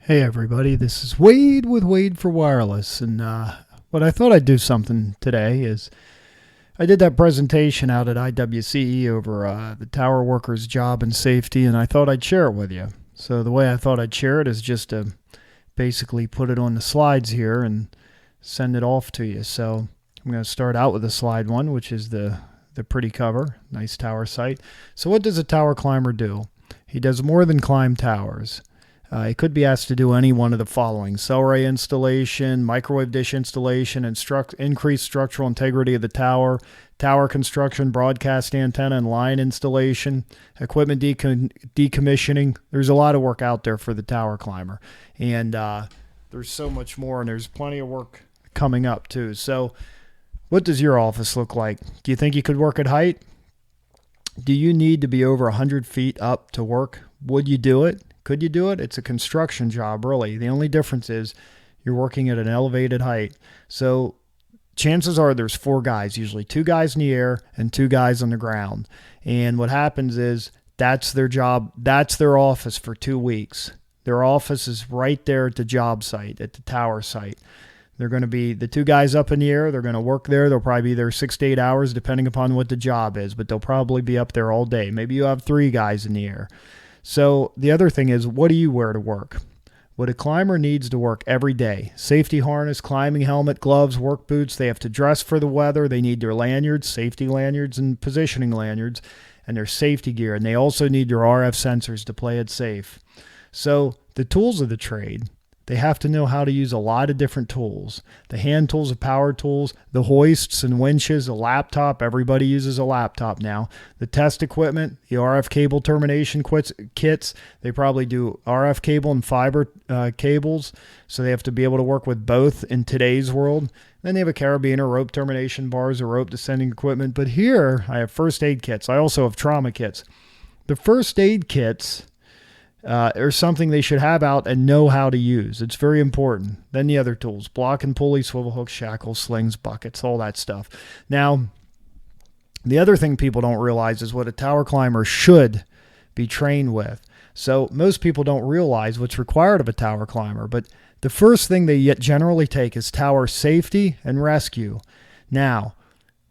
Hey everybody, this is Wade with Wade4Wireless, and what I thought I'd do something today is I did that presentation out at IWCE over the tower workers' job and safety, and I thought I'd share it with you. So the way I thought I'd share it is just to basically put it on the slides here and send it off to you. So I'm going to start out with the slide one, which is the pretty cover, nice tower site. So what does a tower climber do? He does more than climb towers. He could be asked to do any one of the following: cell array installation, microwave dish installation, increased structural integrity of the tower, tower construction, broadcast antenna and line installation, equipment decommissioning. There's a lot of work out there for the tower climber. And there's so much more, and there's plenty of work coming up too. So what does your office look like? Do you think you could work at height? Do you need to be over 100 feet up to work? Would you do it? Could you do it? It's a construction job, really. The only difference is you're working at an elevated height. So chances are there's 4 guys, usually 2 guys in the air and 2 guys on the ground. And what happens is that's their job. That's their office for 2 weeks. Their office is right there at the job site, at the tower site. They're going to be the 2 guys up in the air. They're going to work there. They'll probably be there 6 to 8 hours, depending upon what the job is, but they'll probably be up there all day. Maybe you have 3 guys in the air. So the other thing is, what do you wear to work? What a climber needs to work every day: safety harness, climbing helmet, gloves, work boots. They have to dress for the weather. They need their lanyards, safety lanyards and positioning lanyards, and their safety gear. And they also need their RF sensors to play it safe. So the tools of the trade, they have to know how to use a lot of different tools. The hand tools, the power tools, the hoists and winches, a laptop. Everybody uses a laptop now. The test equipment, the RF cable termination kits. They probably do RF cable and fiber cables. So they have to be able to work with both in today's world. Then they have a carabiner, rope termination bars, or rope descending equipment. But here I have first aid kits. I also have trauma kits. The first aid kits or something they should have out and know how to use. It's very important. Then the other tools: block and pulley, swivel hooks, shackles, slings, buckets, all that stuff. Now, the other thing people don't realize is what a tower climber should be trained with. So most people don't realize what's required of a tower climber, but the first thing they generally take is tower safety and rescue. Now,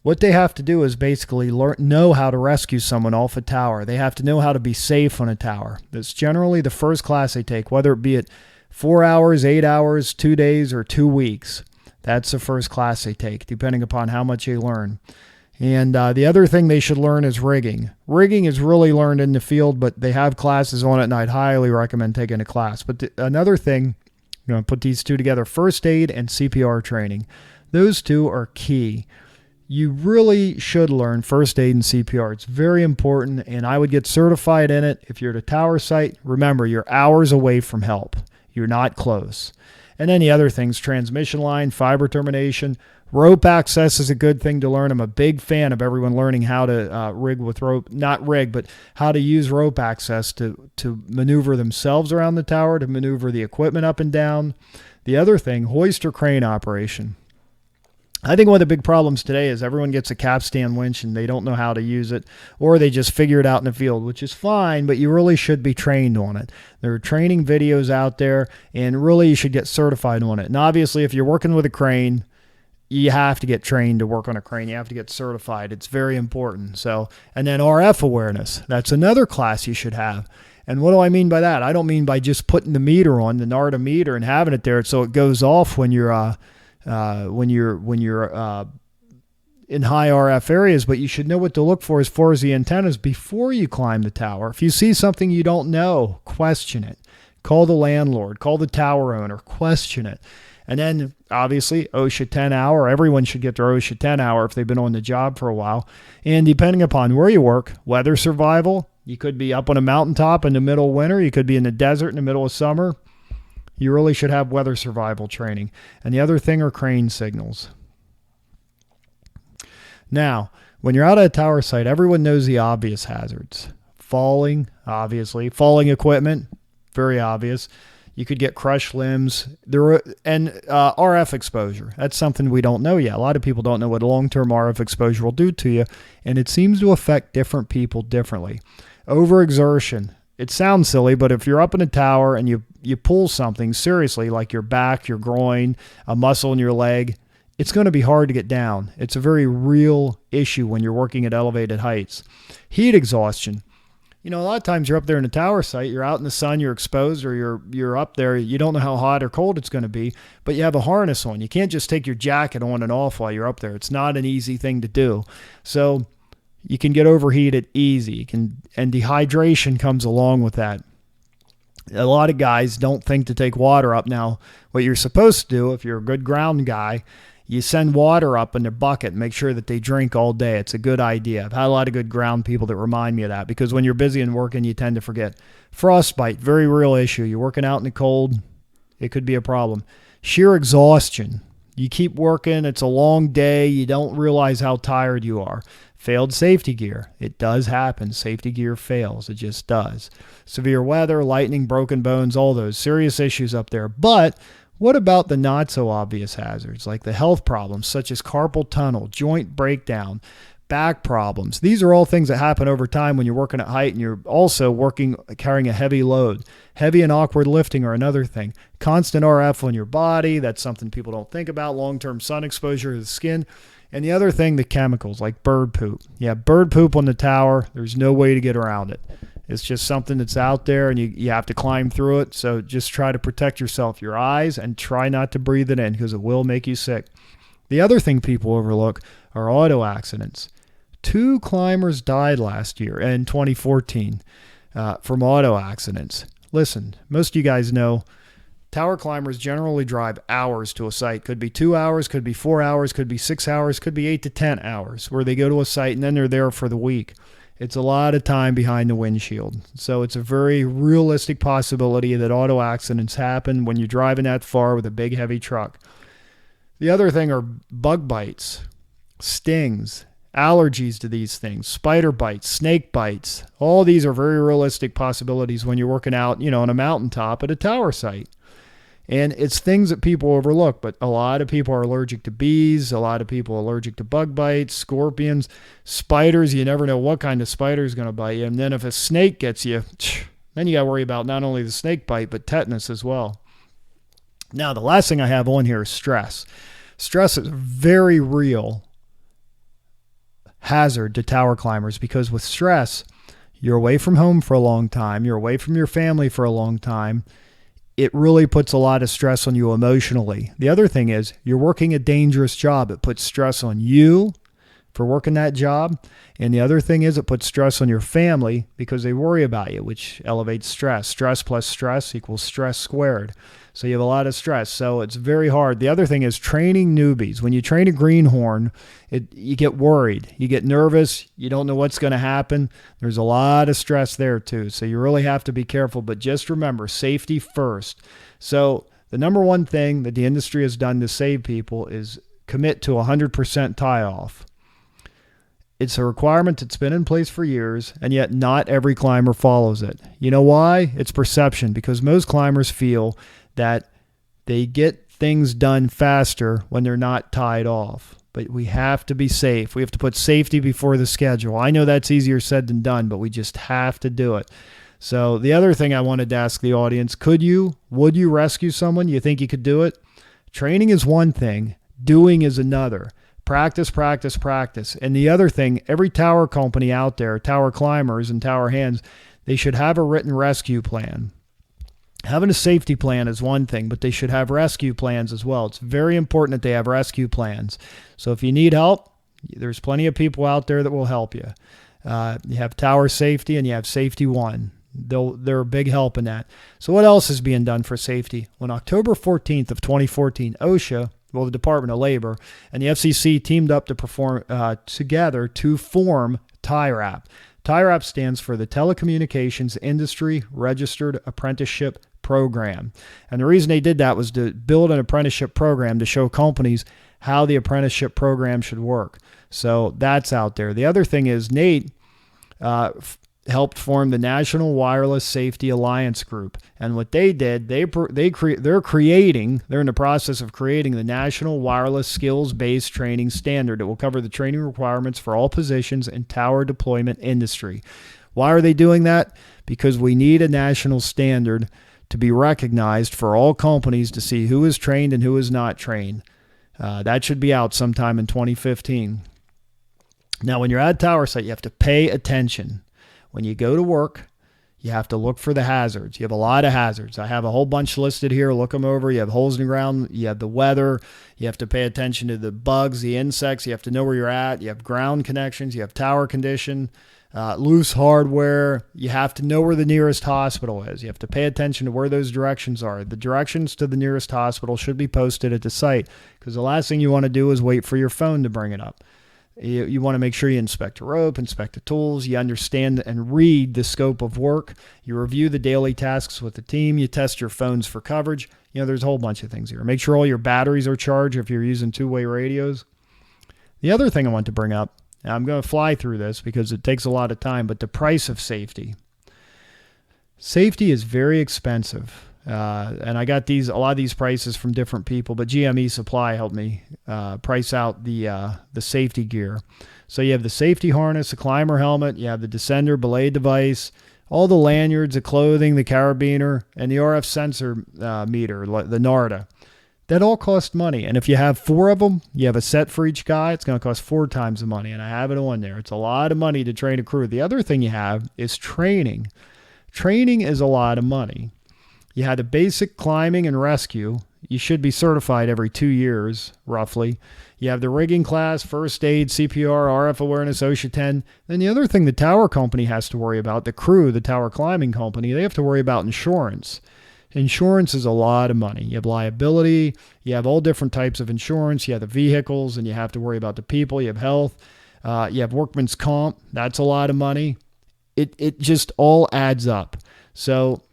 what they have to do is basically know how to rescue someone off a tower. They have to know how to be safe on a tower. That's generally the first class they take, whether it be at 4 hours, 8 hours, 2 days, or 2 weeks. That's the first class they take, depending upon how much they learn. And the other thing they should learn is rigging. Rigging is really learned in the field, but they have classes on it, and I'd highly recommend taking a class. But another thing, I'm going to put these two together: first aid and CPR training. Those two are key. You really should learn first aid and CPR. It's very important, and I would get certified in it. If you're at a tower site, remember, you're hours away from help. You're not close. And then the other things: transmission line, fiber termination, rope access is a good thing to learn. I'm a big fan of everyone learning how to rig with rope, not rig, but how to use rope access to maneuver themselves around the tower, to maneuver the equipment up and down. The other thing: hoist or crane operation. I think one of the big problems today is everyone gets a capstan winch and they don't know how to use it, or they just figure it out in the field, which is fine, but you really should be trained on it. There are training videos out there, and really you should get certified on it. And obviously, if you're working with a crane, you have to get trained to work on a crane. You have to get certified. It's very important. So, and then RF awareness. That's another class you should have. And what do I mean by that? I don't mean by just putting the meter on, the NARDA meter, and having it there so it goes off when you're in high RF areas, but you should know what to look for as far as the antennas before you climb the tower. If you see something you don't know, question it. Call the landlord, call the tower owner, question it. And then obviously OSHA 10 hour. Everyone should get their OSHA 10 hour if they've been on the job for a while. And depending upon where you work, weather survival, you could be up on a mountaintop in the middle of winter. You could be in the desert in the middle of summer. You really should have weather survival training. And the other thing are crane signals. Now, when you're out at a tower site, everyone knows the obvious hazards. Falling, obviously. Falling equipment, very obvious. You could get crushed limbs. And RF exposure. That's something we don't know yet. A lot of people don't know what long-term RF exposure will do to you, and it seems to affect different people differently. Overexertion. it sounds silly, but if you're up in a tower and you pull something seriously, like your back, your groin, a muscle in your leg, it's going to be hard to get down. It's a very real issue when you're working at elevated heights. Heat exhaustion. A lot of times you're up there in a tower site, you're out in the sun, you're exposed, or you're up there, you don't know how hot or cold it's going to be, but you have a harness on. You can't just take your jacket on and off while you're up there. It's not an easy thing to do. So you can get overheated easy, and dehydration comes along with that. A lot of guys don't think to take water up. Now, what you're supposed to do, if you're a good ground guy, you send water up in their bucket and make sure that they drink all day. It's a good idea. I've had a lot of good ground people that remind me of that, because when you're busy and working, you tend to forget. Frostbite, very real issue. You're working out in the cold, it could be a problem. Sheer exhaustion. You keep working, it's a long day, you don't realize how tired you are. Failed safety gear. It does happen. Safety gear fails. It just does. Severe weather, lightning, broken bones, all those serious issues up there. But what about the not so obvious hazards, like the health problems such as carpal tunnel, joint breakdown, back problems? These are all things that happen over time when you're working at height and you're also carrying a heavy load. Heavy and awkward lifting are another thing. Constant RF on your body, that's something people don't think about. Long-term sun exposure to the skin. And the other thing, the chemicals, like bird poop. Yeah, bird poop on the tower, there's no way to get around it. It's just something that's out there, and you have to climb through it. So just try to protect yourself, your eyes, and try not to breathe it in, because it will make you sick. The other thing people overlook are auto accidents. 2 climbers died last year, in 2014, from auto accidents. Listen, most of you guys know tower climbers generally drive hours to a site. Could be 2 hours, could be 4 hours, could be 6 hours, could be 8 to 10 hours, where they go to a site and then they're there for the week. It's a lot of time behind the windshield. So it's a very realistic possibility that auto accidents happen when you're driving that far with a big, heavy truck. The other thing are bug bites, stings, allergies to these things, spider bites, snake bites. All these are very realistic possibilities when you're working out, on a mountaintop at a tower site. And it's things that people overlook, but a lot of people are allergic to bees. A lot of people are allergic to bug bites, scorpions, spiders. You never know what kind of spider is going to bite you. And then if a snake gets you, then you got to worry about not only the snake bite, but tetanus as well. Now, the last thing I have on here is stress. Stress is a very real hazard to tower climbers, because with stress, you're away from home for a long time. You're away from your family for a long time. It really puts a lot of stress on you emotionally. The other thing is you're working a dangerous job. It puts stress on you for working that job. And the other thing is it puts stress on your family because they worry about you, which elevates stress. Stress plus stress equals stress squared. So you have a lot of stress. So it's very hard. The other thing is training newbies. When you train a greenhorn, you get worried. You get nervous. You don't know what's going to happen. There's a lot of stress there too. So you really have to be careful. But just remember, safety first. So the number one thing that the industry has done to save people is commit to 100% tie-off. It's a requirement that's been in place for years, and yet not every climber follows it. You know why? It's perception, because most climbers feel that they get things done faster when they're not tied off. But we have to be safe. We have to put safety before the schedule. I know that's easier said than done, but we just have to do it. So the other thing I wanted to ask the audience, would you rescue someone? You think you could do it? Training is one thing. Doing is another. Practice, practice, practice. And the other thing, every tower company out there, tower climbers and tower hands, they should have a written rescue plan. Having a safety plan is one thing, but they should have rescue plans as well. It's very important that they have rescue plans. So if you need help, there's plenty of people out there that will help you. You have Tower Safety and you have Safety One. They're a big help in that. So what else is being done for safety? On October 14th of 2014, OSHA, the Department of Labor, and the FCC teamed up to perform together to form TIRAP. TIRAP stands for the Telecommunications Industry Registered Apprenticeship Program. And the reason they did that was to build an apprenticeship program to show companies how the apprenticeship program should work. So that's out there. The other thing is Nate helped form the National Wireless Safety Alliance Group. And what they did, they're in the process of creating the National Wireless Skills-Based Training Standard that will cover the training requirements for all positions in tower deployment industry. Why are they doing that? because we need a national standard to be recognized for all companies to see who is trained and who is not trained. That should be out sometime in 2015. Now, when you're at a tower site, you have to pay attention. When you go to work, you have to look for the hazards. You have a lot of hazards. I have a whole bunch listed here. Look them over. You have holes in the ground. You have the weather. You have to pay attention to the bugs, the insects. You have to know where you're at. You have ground connections. You have tower condition, loose hardware. You have to know where the nearest hospital is. You have to pay attention to where those directions are. The directions to the nearest hospital should be posted at the site, because the last thing you want to do is wait for your phone to bring it up. You want to make sure you inspect the rope, inspect the tools, you understand and read the scope of work, you review the daily tasks with the team, you test your phones for coverage. There's a whole bunch of things here. Make sure all your batteries are charged if you're using two-way radios. The other thing I want to bring up, and I'm going to fly through this because it takes a lot of time, but the price of safety. Safety is very expensive. And I got a lot of these prices from different people, but GME Supply helped me price out the safety gear. So you have the safety harness, the climber helmet, you have the descender belay device, all the lanyards, the clothing, the carabiner, and the RF sensor meter, the NARDA. That all costs money. And if you have 4 of them, you have a set for each guy, it's going to cost 4 times the money. And I have it on there. It's a lot of money to train a crew. The other thing you have is training. Training is a lot of money. You had the basic climbing and rescue. You should be certified every 2 years, roughly. You have the rigging class, first aid, CPR, RF awareness, OSHA 10. Then the other thing the tower company has to worry about, the crew, the tower climbing company, they have to worry about insurance. Insurance is a lot of money. You have liability. You have all different types of insurance. You have the vehicles, and you have to worry about the people. You have health. You have workman's comp. That's a lot of money. It just all adds up. So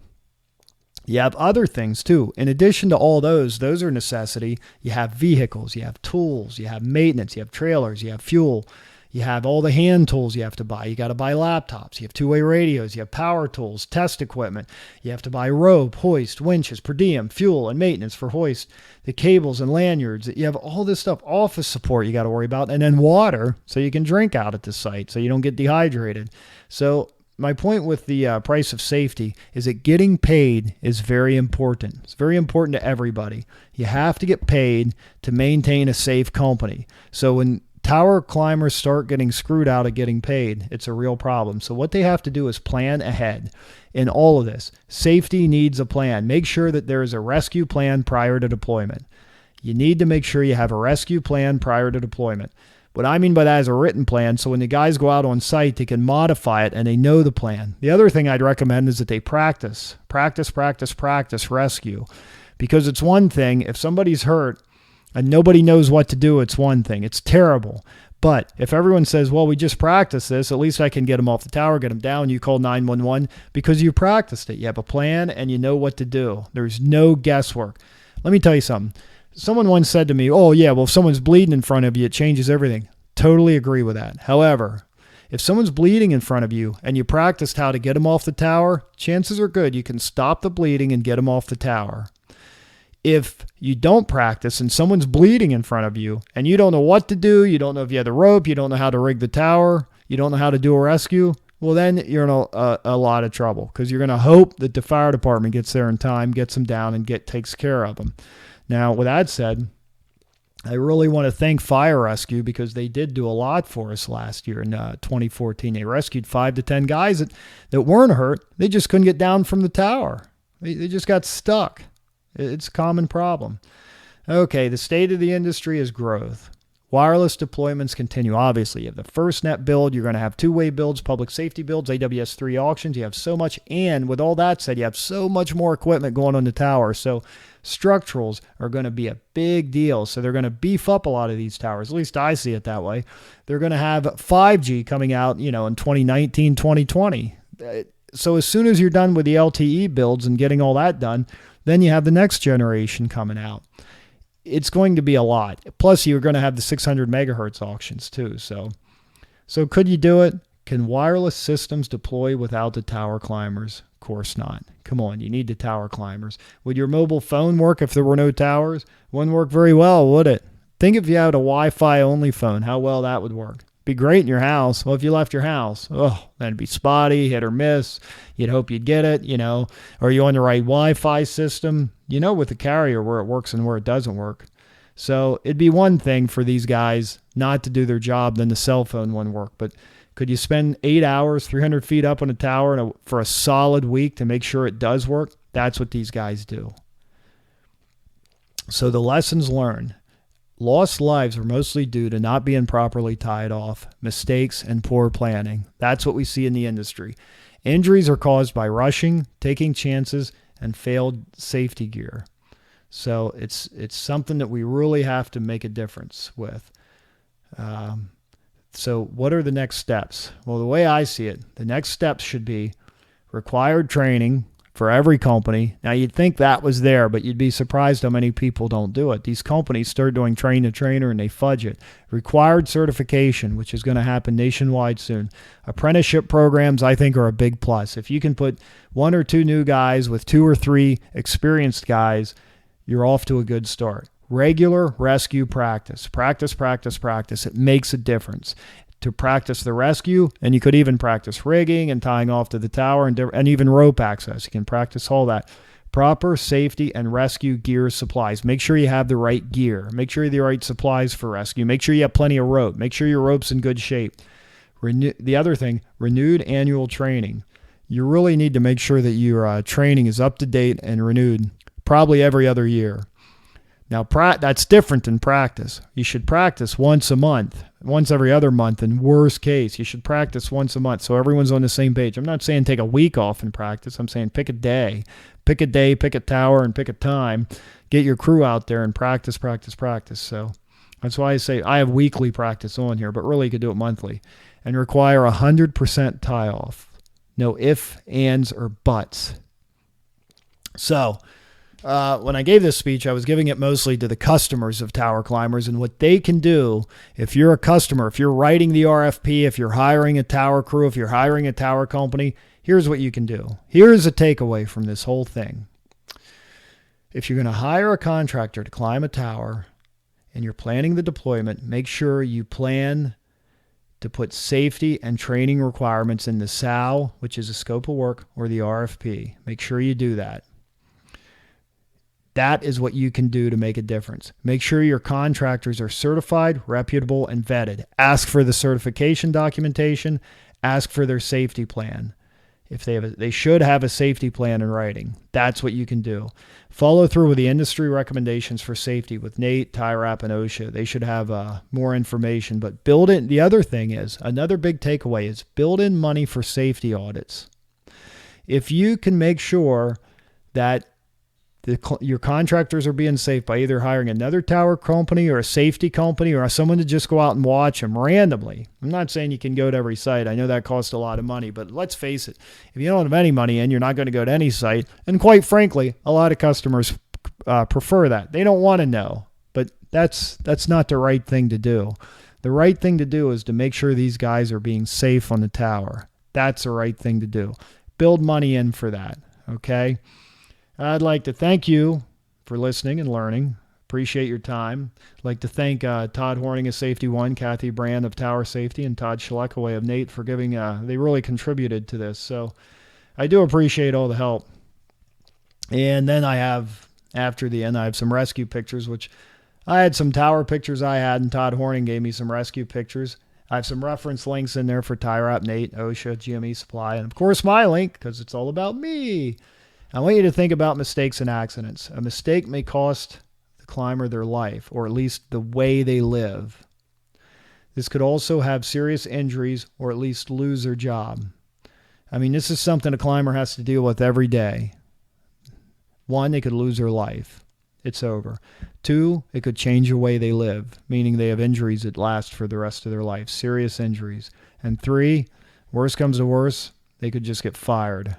you have other things too. In addition to all those are necessity. You have vehicles, you have tools, you have maintenance, you have trailers, you have fuel, you have all the hand tools you have to buy. You got to buy laptops, you have two-way radios, you have power tools, test equipment. You have to buy rope, hoist, winches, per diem, fuel, and maintenance for hoist, the cables and lanyards. You have all this stuff, office support you got to worry about, and then water so you can drink out at the site so you don't get dehydrated. So my point with the price of safety is that getting paid is very important. It's very important to everybody. You have to get paid to maintain a safe company. So when tower climbers start getting screwed out of getting paid, it's a real problem. So what they have to do is plan ahead in all of this. Safety needs a plan. Make sure that there is a rescue plan prior to deployment. You need to make sure you have a rescue plan prior to deployment. What I mean by that is a written plan, so when the guys go out on site, they can modify it and they know the plan. The other thing I'd recommend is that they practice rescue. Because it's one thing, if somebody's hurt and nobody knows what to do, it's one thing. It's terrible. But if everyone says, well, we just practiced this, at least I can get them off the tower, get them down, you call 911 because you practiced it. You have a plan and you know what to do. There's no guesswork. Let me tell you something. Someone once said to me, oh yeah, well if someone's bleeding in front of you, it changes everything. Totally agree with that. However, if someone's bleeding in front of you and you practiced how to get them off the tower, chances are good you can stop the bleeding and get them off the tower. If you don't practice and someone's bleeding in front of you and you don't know what to do, you don't know if you have the rope, you don't know how to rig the tower, you don't know how to do a rescue, well then you're in a lot of trouble because you're going to hope that the fire department gets there in time, gets them down, and takes care of them. Now, with that said, I really want to thank Fire Rescue because they did do a lot for us last year in 2014. They rescued 5 to 10 guys that weren't hurt. They just couldn't get down from the tower. They just got stuck. It's a common problem. Okay, the state of the industry is growth. Wireless deployments continue. Obviously, you have the FirstNet build. You're going to have two-way builds, public safety builds, AWS-3 auctions. You have so much. And with all that said, you have so much more equipment going on the tower. So structurals are going to be a big deal. So they're going to beef up a lot of these towers. At least I see it that way. They're going to have 5G coming out, in 2019, 2020. So as soon as you're done with the LTE builds and getting all that done, then you have the next generation coming out. It's going to be a lot. Plus, you're going to have the 600 megahertz auctions too. So could you do it? Can wireless systems deploy without the tower climbers? Of course not. Come on, you need the tower climbers. Would your mobile phone work if there were no towers? Wouldn't work very well, would it? Think if you had a Wi-Fi only phone, how well that would work. Be great in your house. Well, if you left your house, that'd be spotty, hit or miss. You'd hope you'd get it, Are you on the right Wi-Fi system? With the carrier where it works and where it doesn't work. So it'd be one thing for these guys not to do their job, then the cell phone wouldn't work. But could you spend 8 hours, 300 feet up on a tower for a solid week to make sure it does work? That's what these guys do. So the lessons learned. Lost lives were mostly due to not being properly tied off, mistakes, and poor planning. That's what we see in the industry. Injuries are caused by rushing, taking chances, and failed safety gear. So it's something that we really have to make a difference with. So what are the next steps? Well, the way I see it, the next steps should be required training for every company. Now, you'd think that was there, but you'd be surprised how many people don't do it. These companies start doing train the trainer and they fudge it. Required certification, which is going to happen nationwide soon. Apprenticeship programs, I think, are a big plus. If you can put 1 or 2 new guys with 2 or 3 experienced guys, you're off to a good start. Regular rescue practice. Practice. It makes a difference. To practice the rescue, and you could even practice rigging and tying off to the tower and even rope access. You can practice all that. Proper safety and rescue gear supplies. Make sure you have the right gear. Make sure you have the right supplies for rescue. Make sure you have plenty of rope. Make sure your rope's in good shape. The other thing, renewed annual training. You really need to make sure that your training is up to date and renewed probably every other year. Now, that's different than practice. You should practice once a month, once every other month. In worst case, you should practice once a month so everyone's on the same page. I'm not saying take a week off and practice. I'm saying pick a day, pick a tower, and pick a time. Get your crew out there and practice. So that's why I say I have weekly practice on here, but really you could do it monthly. And require 100% tie-off. No ifs, ands, or buts. So when I gave this speech, I was giving it mostly to the customers of tower climbers and what they can do. If you're a customer, if you're writing the RFP, if you're hiring a tower crew, if you're hiring a tower company, here's what you can do. Here's a takeaway from this whole thing. If you're going to hire a contractor to climb a tower and you're planning the deployment, make sure you plan to put safety and training requirements in the SOW, which is a scope of work, or the RFP. Make sure you do that. That is what you can do to make a difference. Make sure your contractors are certified, reputable, and vetted. Ask for the certification documentation. Ask for their safety plan. If they should have a safety plan in writing. That's what you can do. Follow through with the industry recommendations for safety with NATE, TIRAP, and OSHA. They should have more information. But build in. The other thing is, another big takeaway is build in money for safety audits. If you can make sure that your contractors are being safe by either hiring another tower company or a safety company or someone to just go out and watch them randomly. I'm not saying you can go to every site. I know that costs a lot of money, but let's face it. If you don't have any money and you're not going to go to any site, and quite frankly, a lot of customers prefer that. They don't want to know, but that's not the right thing to do. The right thing to do is to make sure these guys are being safe on the tower. That's the right thing to do. Build money in for that, okay? I'd like to thank you for listening and learning. Appreciate your time. I'd like to thank Todd Horning of Safety One, Kathy Brand of Tower Safety, and Todd Schleckaway of NATE for giving, they really contributed to this. So I do appreciate all the help. And then after the end, I have some rescue pictures, which I had some tower pictures I had, and Todd Horning gave me some rescue pictures. I have some reference links in there for TIRAP, NATE, OSHA, GME Supply, and of course my link, because it's all about me. I want you to think about mistakes and accidents. A mistake may cost the climber their life, or at least the way they live. This could also have serious injuries, or at least lose their job. I mean, this is something a climber has to deal with every day. 1, they could lose their life. It's over. 2, it could change the way they live, meaning they have injuries that last for the rest of their life, serious injuries. And 3, worst comes to worst, they could just get fired.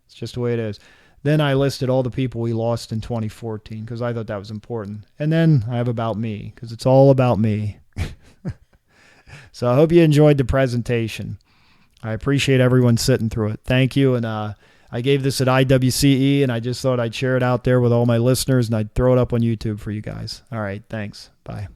It's just the way it is. Then I listed all the people we lost in 2014 because I thought that was important. And then I have about me because it's all about me. So I hope you enjoyed the presentation. I appreciate everyone sitting through it. Thank you. And I gave this at IWCE, and I just thought I'd share it out there with all my listeners, and I'd throw it up on YouTube for you guys. All right. Thanks. Bye.